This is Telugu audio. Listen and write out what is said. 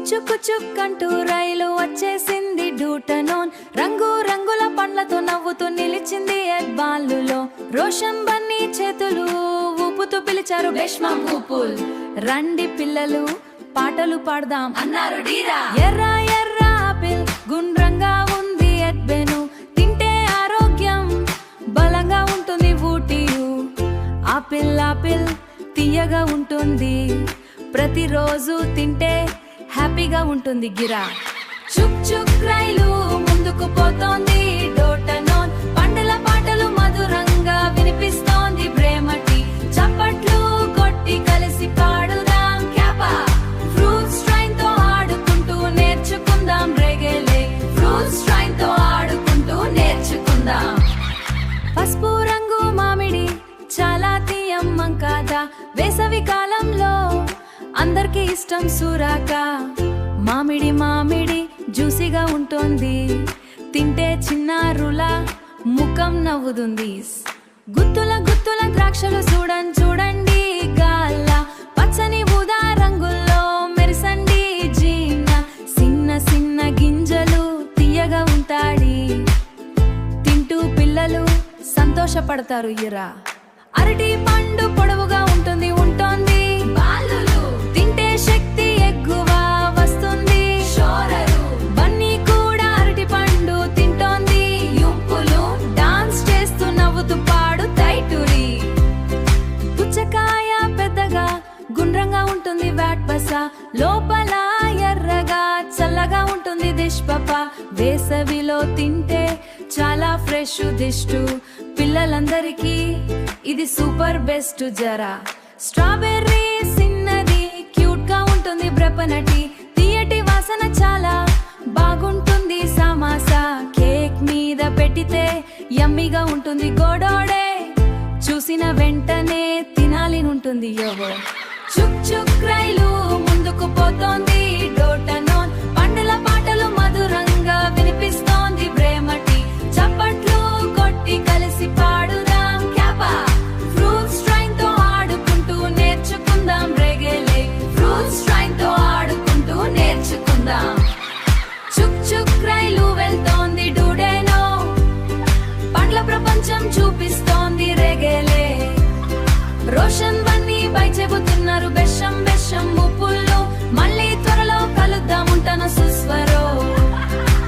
చుక్కు చుక్కంటూ రైలు వచ్చేసింది డూటనోన్. రంగు రంగుల పండ్లతో నవ్వుతూ నిలిచింది ఎడ్బాలులో. రోషన్ బన్నీ చేతులు ఊపుతూ పిలిచారు భీష్మ పూపుల్. రండి పిల్లలు పాటలు పాడదాం అన్నారు డీరా. ఎర్ర ఎర్ర ఆపిల్ గుండ్రంగా ఉంది ఎడ్బెను. తింటే ఆరోగ్యం బలంగా ఉంటుంది ఊటీయు. ఆపిల్ ఆపిల్ తీయగా ఉంటుంది, ప్రతిరోజు తింటే హ్యాపీగా ఉంటుంది గిరా. చుక్ చుక్ రైలు ముందుకు పోతోంది డోటనోన్. పండుల పాటలు మధురంగా వినిపిస్తోంది బ్రేమటి. చప్పట్లు కొట్టి కలిసి పాడుదాం క్యాపా. ఫ్రూట్స్ ట్రైన్ తో ఆడుకుంటూ నేర్చుకుందాం రెగెలే. ఫ్రూట్స్ ట్రైన్ తో ఆడుకుంటూ నేర్చుకుందాం. పసుపు రంగు మామిడి చాలా తీయమ్మం కాదా. వేసవి కాలంలో అందరికి ఇష్టం సూరాక. మామిడి మామిడి జ్యూసీగా ఉంటుంది, తింటే చిన్నారుల ముఖం నవ్వుతుంది. గుత్తుల గుత్తుల ద్రాక్షలు చూడండి గాల్ల. పచ్చని ఊదా రంగుల్లో మెరిసండి జీన. చిన్న చిన్న గింజలు తీయగా ఉంటాడి, తింటూ పిల్లలు సంతోషపడతారు ఇరా. అరటి పండు పొడవుగా ఉంటుంది బాలులు. తింటే శక్తి ఎక్కువ వస్తుంది షోరరు. బన్నీ కూడా అరటి పండు తింటోంది యుంపులు. డాన్స్ చేస్తూ నవ్వుతూ పాడు తైటురి. పుచ్చకాయ పెద్దగా గుండ్రంగా ఉంటుంది వ్యాట్ బస. లోపల ఎర్రగా చల్లగా ఉంటుంది దిష్పప. వేసవిలో తింటే చాలా ఫ్రెష్ దిష్టు. పిల్లలందరికీ ఇది సూపర్ బెస్ట్ జరా. స్ట్రాబెర్రీ చిన్నది క్యూట్ గా ఉంటుంది బ్రపనటి. తీయటి వాసన చాలా బాగుంటుంది సమోసా. కేక్ మీద పెట్టితే యమ్మీగా ఉంటుంది గోడోడే. చూసిన వెంటనే తినాలి ఉంటుంది యోగో. చుక్ చుక్ రైలు ముందుకు పోతోంది డోటనోన్. పండుల పాటలు మధురంగా వినిపిస్తోంది బ్రేమటి. చప్పట్లు కొట్టి కలిసి పాడుదాం క్యాపా. ఫ్రూట్స్ ట్రైన్ తో ఆడుకుంటూ నేర్చుకుందాం రెగెలే. ఫ్రూట్స్ ట్రైన్ తో ఆడుకుంటూ నేర్చుకుందాం. చుక్ చుక్ రైలు వెళ్తోంది డూడేనో. పండ్ల ప్రపంచం చూపిస్తోంది రెగెలే. రోషన్ బన్నీ బై చెబుతున్నారు బెషం.